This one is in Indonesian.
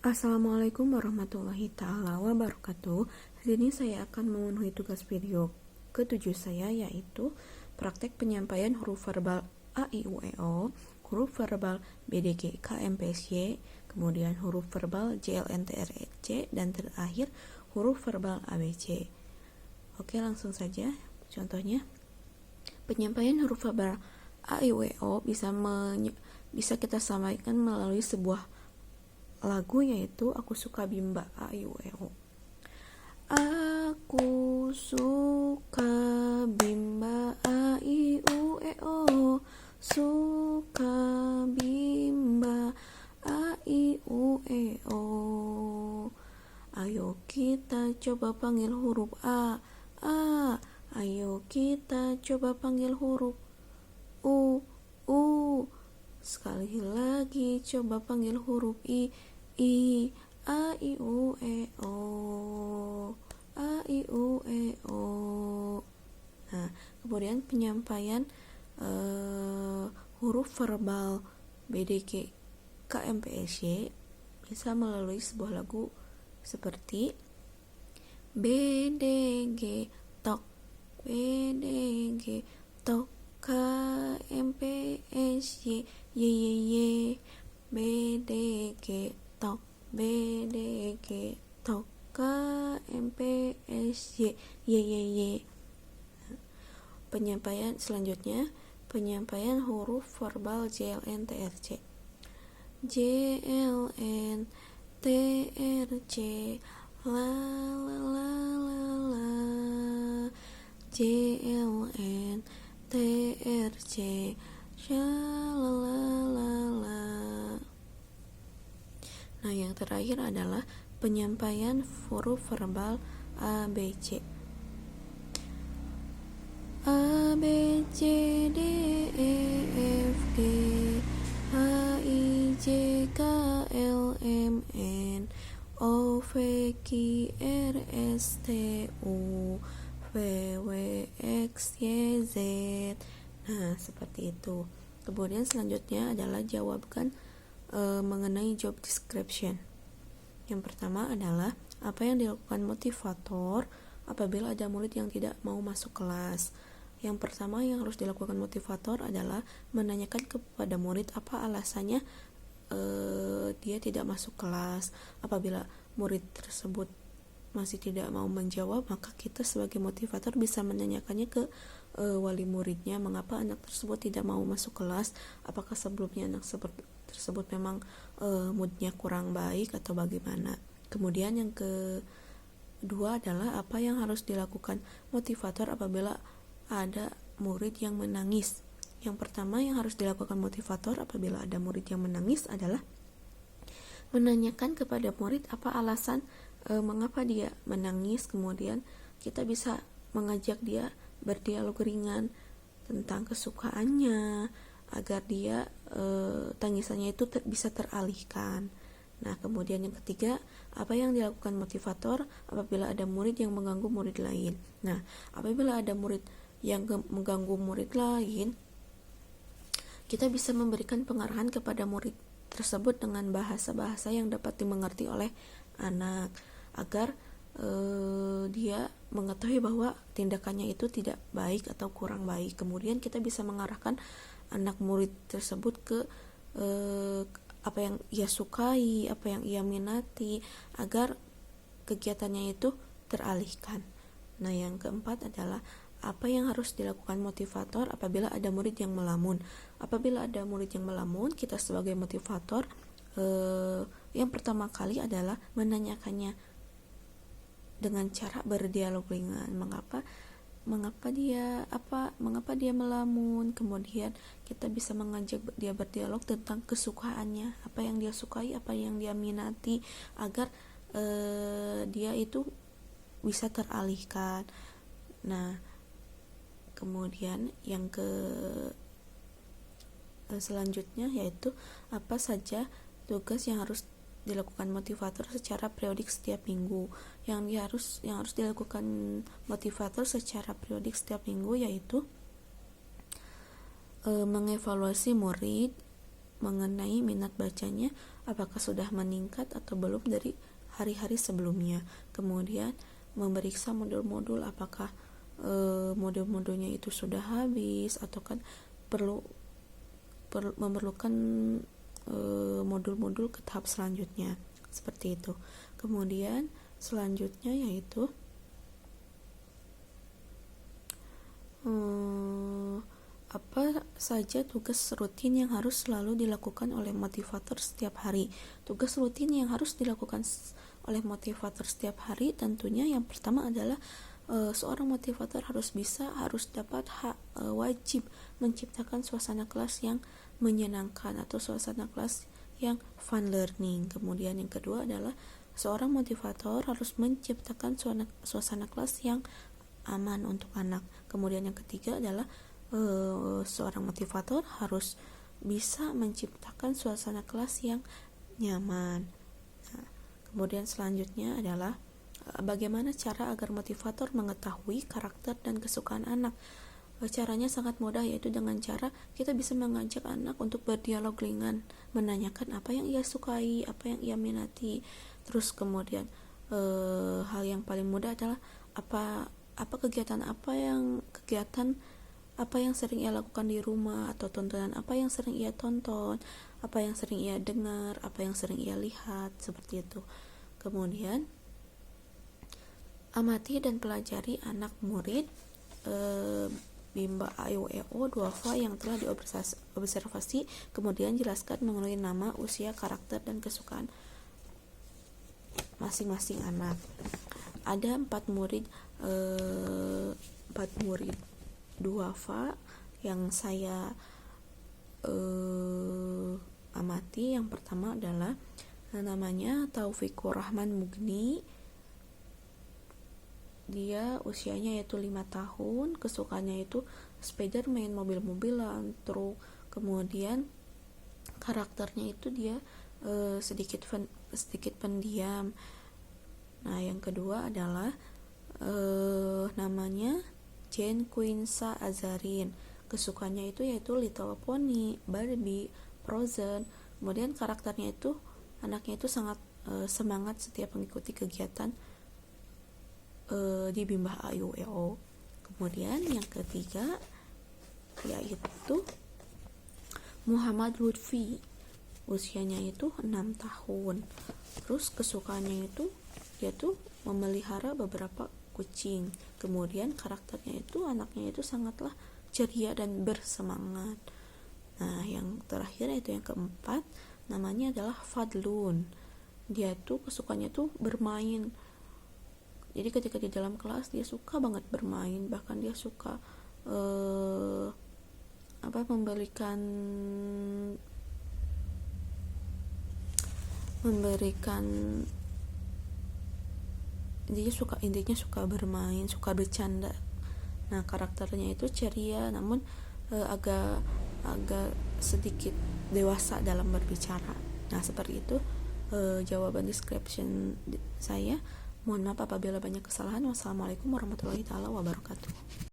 Assalamualaikum warahmatullahi ta'ala wabarakatuh. Hari ini saya akan memenuhi tugas video ke-7 saya, yaitu praktek penyampaian huruf verbal A, I, U, E, O, huruf verbal BDG, K, M, P, S, Y, kemudian huruf verbal J, L, N, T, R, E, C, dan terakhir huruf verbal A, B, C. Oke, langsung saja. Contohnya, penyampaian huruf verbal A, I, U, E, O bisa kita sampaikan melalui sebuah lagu, yaitu Aku Suka Bimba A, I, U, E, O. Aku suka bimba A, I, U, E, O. Suka bimba A, I, U, E, O. Ayo kita coba panggil huruf A. Ayo kita coba panggil huruf U. Sekali lagi coba panggil huruf I. A, I, U, E, O. A, I, U, E, O. Nah, kemudian penyampaian huruf verbal BDG, K, M, P, S, Y bisa melalui sebuah lagu seperti B, D, G, tok, B, D, G, tok, K, M, P, S, Y, Y, B, D, G, tok, B, D, G, tok, K, M, P, S, Y, Y. Penyampaian selanjutnya, penyampaian huruf verbal J, L, N, T, R, C. J, L, N, T, R, C, la, la, la, la, la. J, L, N, T, R, C, sha, la, la, la, la. Nah, yang terakhir adalah penyampaian huruf verbal A, B, C. A, B, C, D, E, F, G, H, I, J, K, L, M, N, O, P, Q, R, S, T, U, V, W, X, Y, Z. Nah, seperti itu. Kemudian selanjutnya adalah jawabkan mengenai job description. Yang pertama adalah apa yang dilakukan motivator apabila ada murid yang tidak mau masuk kelas. Yang pertama yang harus dilakukan motivator adalah menanyakan kepada murid apa alasannya dia tidak masuk kelas. Apabila murid tersebut masih tidak mau menjawab, maka kita sebagai motivator bisa menanyakannya ke wali muridnya, mengapa anak tersebut tidak mau masuk kelas, apakah sebelumnya anak tersebut memang moodnya kurang baik atau bagaimana. Kemudian yang kedua adalah apa yang harus dilakukan motivator apabila ada murid yang menangis. Yang pertama yang harus dilakukan motivator apabila ada murid yang menangis adalah menanyakan kepada murid apa alasan mengapa dia menangis. Kemudian kita bisa mengajak dia berdialog ringan tentang kesukaannya agar dia tangisannya itu bisa teralihkan. Nah, kemudian yang ketiga, apa yang dilakukan motivator apabila ada murid yang mengganggu murid lain. Nah, apabila ada murid yang mengganggu murid lain, kita bisa memberikan pengarahan kepada murid tersebut dengan bahasa-bahasa yang dapat dimengerti oleh anak agar dia mengetahui bahwa tindakannya itu tidak baik atau kurang baik. Kemudian kita bisa mengarahkan anak murid tersebut ke apa yang ia sukai, apa yang ia minati, agar kegiatannya itu teralihkan. Nah, yang keempat adalah apa yang harus dilakukan motivator apabila ada murid yang melamun. Apabila ada murid yang melamun, kita sebagai motivator yang pertama kali adalah menanyakannya dengan cara berdialog ringan. Mengapa dia melamun. Kemudian kita bisa mengajak dia berdialog tentang kesukaannya, apa yang dia sukai, apa yang dia minati, agar dia itu bisa teralihkan. Nah, kemudian yang selanjutnya yaitu apa saja tugas yang harus dilakukan motivator secara periodik setiap minggu. Yang harus dilakukan motivator secara periodik setiap minggu yaitu mengevaluasi murid, mengenai minat bacanya, apakah sudah meningkat atau belum dari hari-hari sebelumnya. Kemudian memeriksa modul-modul, apakah modul-modulnya itu sudah habis atau kan memerlukan modul-modul ke tahap selanjutnya, seperti itu. Kemudian selanjutnya yaitu apa saja tugas rutin yang harus selalu dilakukan oleh motivator setiap hari. Tugas rutin yang harus dilakukan oleh motivator setiap hari tentunya yang pertama adalah seorang motivator harus dapat wajib menciptakan suasana kelas yang menyenangkan atau suasana kelas yang fun learning. Kemudian yang kedua adalah seorang motivator harus menciptakan suasana kelas yang aman untuk anak. Kemudian yang ketiga adalah seorang motivator harus bisa menciptakan suasana kelas yang nyaman. Nah, kemudian selanjutnya adalah bagaimana cara agar motivator mengetahui karakter dan kesukaan anak. Caranya sangat mudah, yaitu dengan cara kita bisa mengajak anak untuk berdialog ringan, menanyakan apa yang ia sukai, apa yang ia minati. Terus kemudian hal yang paling mudah adalah kegiatan apa yang sering ia lakukan di rumah, atau tontonan apa yang sering ia tonton, apa yang sering ia dengar, apa yang sering ia lihat, seperti itu. Kemudian amati dan pelajari anak murid Bimba AYUEO Duafa yang telah diobservasi, kemudian jelaskan mengenai nama, usia, karakter, dan kesukaan masing-masing anak. Ada 4 murid Duafa yang saya amati. Yang pertama adalah namanya Taufikur Rahman Mugni. Dia usianya yaitu 5 tahun, kesukaannya itu sepeda, main mobil-mobilan, truk. Kemudian karakternya itu dia sedikit pendiam. Nah, yang kedua adalah namanya Jane Quinsa Azarin. Kesukaannya itu yaitu Little Pony, Barbie, Frozen. Kemudian karakternya itu, anaknya itu sangat semangat setiap mengikuti kegiatan di Bimba AYUEO. Kemudian yang ketiga yaitu Muhammad Lutfi. Usianya itu 6 tahun. Terus kesukaannya itu dia tuh memelihara beberapa kucing. Kemudian karakternya itu, anaknya itu sangatlah ceria dan bersemangat. Nah, yang terakhir yaitu yang keempat, namanya adalah Fadlun. Dia tuh kesukaannya tuh bermain. Jadi ketika di dalam kelas dia suka banget bermain, bahkan dia suka memberikan intinya suka bermain, suka bercanda. Nah, karakternya itu ceria, namun agak sedikit dewasa dalam berbicara. Nah, seperti itu jawaban description saya. Mohon maaf apabila banyak kesalahan. Wassalamualaikum warahmatullahi wabarakatuh.